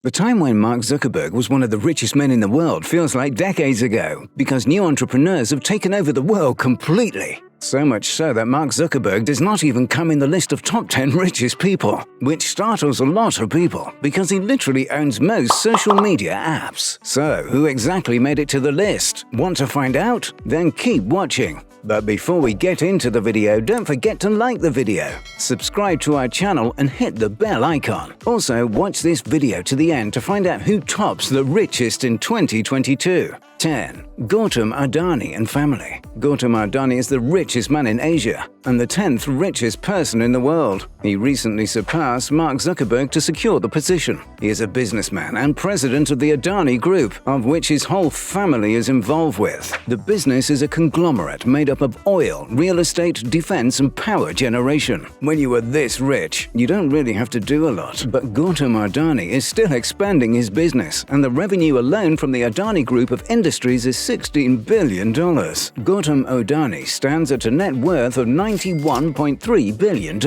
The time when Mark Zuckerberg was one of the richest men in the world feels like decades ago, because new entrepreneurs have taken over the world completely. So much so that Mark Zuckerberg does not even come in the list of top 10 richest people, which startles a lot of people, because he literally owns most social media apps. So, who exactly made it to the list? Want to find out? Then keep watching. But before we get into the video, don't forget to like the video, subscribe to our channel and hit the bell icon. Also, watch this video to the end to find out who tops the richest in 2022. 10. Gautam Adani and family. Gautam Adani is the richest man in Asia and the 10th richest person in the world. He recently surpassed Mark Zuckerberg to secure the position. He is a businessman and president of the Adani Group, of which his whole family is involved with. The business is a conglomerate made up of oil, real estate, defense, and power generation. When you are this rich, you don't really have to do a lot. But Gautam Adani is still expanding his business, and the revenue alone from the Adani Group of industries is $16 billion. Gautam Adani stands at a net worth of $91.3 billion.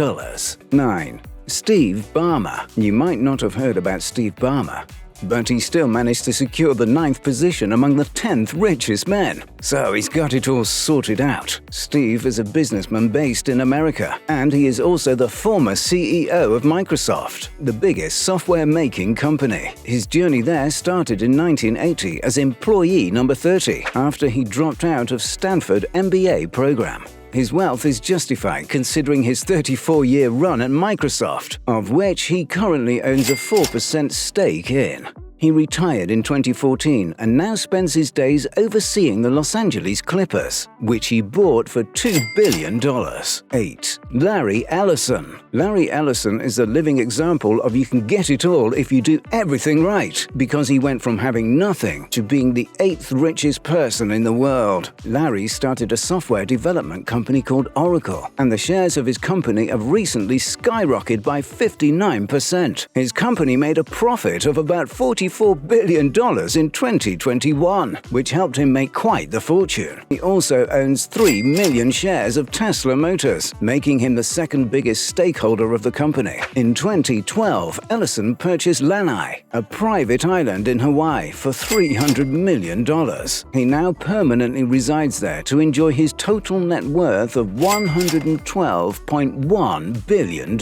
9. Steve Ballmer. You might not have heard about Steve Ballmer, but he still managed to secure the 9th position among the 10th richest men. So he's got it all sorted out. Steve is a businessman based in America, and he is also the former CEO of Microsoft, the biggest software-making company. His journey there started in 1980 as employee number 30, after he dropped out of Stanford MBA program. His wealth is justified considering his 34-year run at Microsoft, of which he currently owns a 4% stake in. He retired in 2014 and now spends his days overseeing the Los Angeles Clippers, which he bought for $2 billion. 8. Larry Ellison. Larry Ellison is a living example of you can get it all if you do everything right, because he went from having nothing to being the 8th richest person in the world. Larry started a software development company called Oracle, and the shares of his company have recently skyrocketed by 59%. His company made a profit of about $44 billion in 2021, which helped him make quite the fortune. He also owns 3 million shares of Tesla Motors, making him the second biggest stakeholder of the company. In 2012, Ellison purchased Lanai, a private island in Hawaii, for $300 million. He now permanently resides there to enjoy his total net worth of $112.1 billion.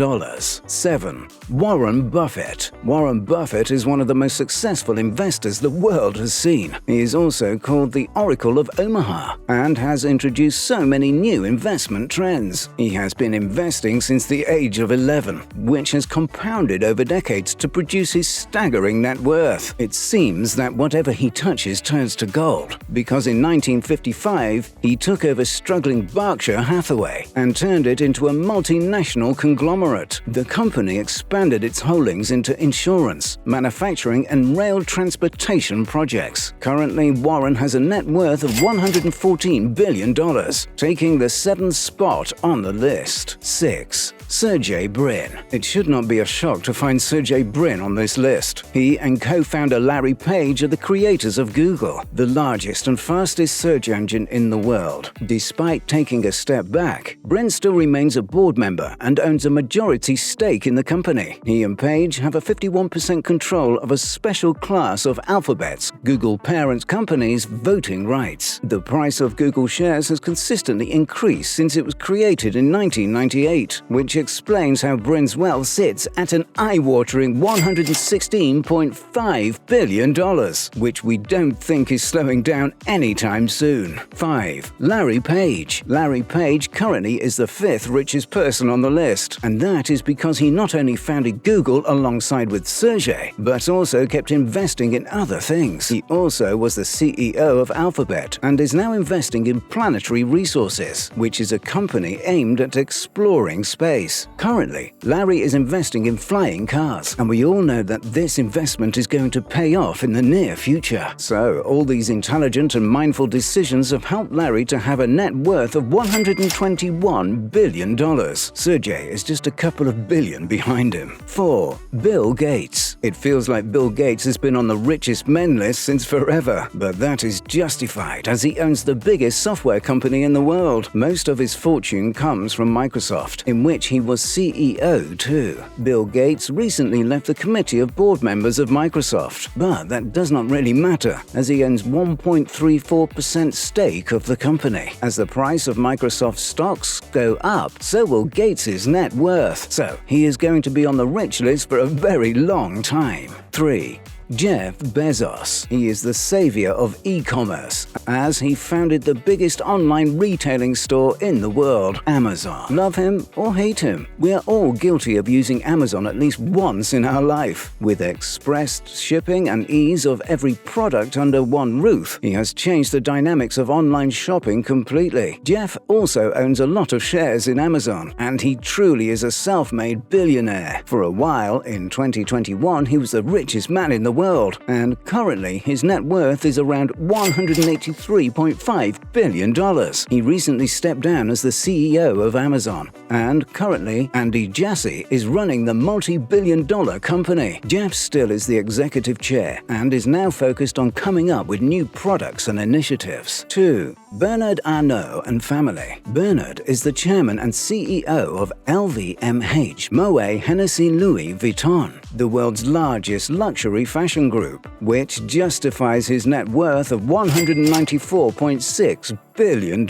7. Warren Buffett. Warren Buffett is one of the most successful investors the world has seen. He is also called the Oracle of Omaha and has introduced so many new investment trends. He has been investing since the age of 11, which has compounded over decades to produce his staggering net worth. It seems that whatever he touches turns to gold, because in 1955 he took over struggling Berkshire Hathaway and turned it into a multinational conglomerate. The company expanded its holdings into insurance, manufacturing, and rail transportation projects. Currently, Warren has a net worth of $114 billion, taking the 7th spot on the list. 6. Sergey Brin. It should not be a shock to find Sergey Brin on this list. He and co-founder Larry Page are the creators of Google, the largest and fastest search engine in the world. Despite taking a step back, Brin still remains a board member and owns a majority stake in the company. He and Page have a 51% control of a special class of Alphabet's, Google parent company's, voting rights. The price of Google shares has consistently increased since it was created in 1998, which explains how Brin's wealth sits at an eye-watering $116.5 billion, which we don't think is slowing down anytime soon. 5. Larry Page. Larry Page currently is the 5th richest person on the list, and that is because he not only founded Google alongside with Sergey, but also kept investing in other things. He also was the CEO of Alphabet and is now investing in Planetary Resources, which is a company aimed at exploring space. Currently, Larry is investing in flying cars, and we all know that this investment is going to pay off in the near future. So, all these intelligent and mindful decisions have helped Larry to have a net worth of $121 billion. Sergey is just a couple of billion behind him. 4. Bill Gates. It feels like Bill Gates has been on the richest men list since forever, but that is justified as he owns the biggest software company in the world. Most of his fortune comes from Microsoft, in which he he was CEO too. Bill Gates recently left the committee of board members of Microsoft, but that does not really matter, as he owns 1.34% stake of the company. As the price of Microsoft stocks go up, so will Gates' net worth, so he is going to be on the rich list for a very long time. 3. Jeff Bezos. He is the savior of e-commerce, as he founded the biggest online retailing store in the world, Amazon. Love him or hate him, we are all guilty of using Amazon at least once in our life. With express shipping and ease of every product under one roof, he has changed the dynamics of online shopping completely. Jeff also owns a lot of shares in Amazon, and he truly is a self-made billionaire. For a while, in 2021, he was the richest man in the world, and currently his net worth is around $183.5 billion. He recently stepped down as the CEO of Amazon, and currently Andy Jassy is running the multi-billion-dollar company. Jeff still is the executive chair and is now focused on coming up with new products and initiatives. 2. Bernard Arnault and family. Bernard is the chairman and CEO of LVMH, Moet Hennessy Louis Vuitton, the world's largest luxury fashion group, which justifies his net worth of $194.6 billion.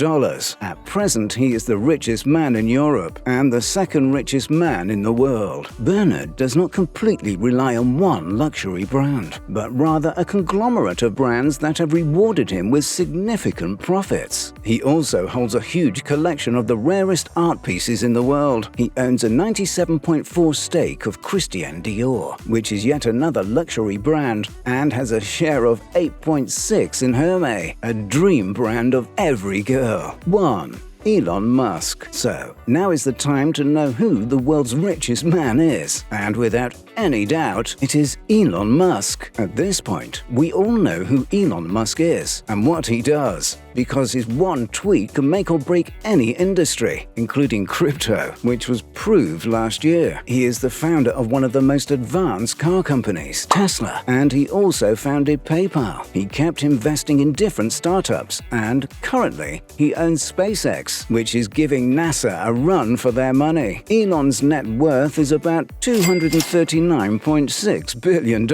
At present, he is the richest man in Europe and the second richest man in the world. Bernard does not completely rely on one luxury brand, but rather a conglomerate of brands that have rewarded him with significant profits. He also holds a huge collection of the rarest art pieces in the world. He owns a 97.4% stake of Christian Dior, which is yet another luxury brand, and has a share of 8.6% in Hermès, a dream brand of every girl. 1. Elon Musk. So, now is the time to know who the world's richest man is. And without any doubt, it is Elon Musk. At this point, we all know who Elon Musk is and what he does, because his one tweet can make or break any industry, including crypto, which was proved last year. He is the founder of one of the most advanced car companies, Tesla, and he also founded PayPal. He kept investing in different startups, and currently, he owns SpaceX, which is giving NASA a run for their money. Elon's net worth is about $239.6 billion.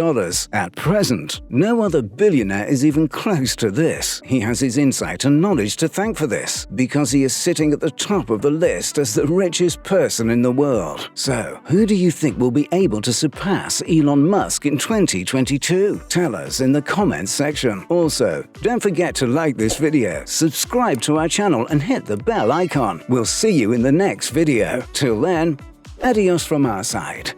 At present, no other billionaire is even close to this. He has his insight and knowledge to thank for this, because he is sitting at the top of the list as the richest person in the world. So, who do you think will be able to surpass Elon Musk in 2022? Tell us in the comments section. Also, don't forget to like this video, subscribe to our channel and hit the bell icon. We'll see you in the next video. Till then, adios from our side.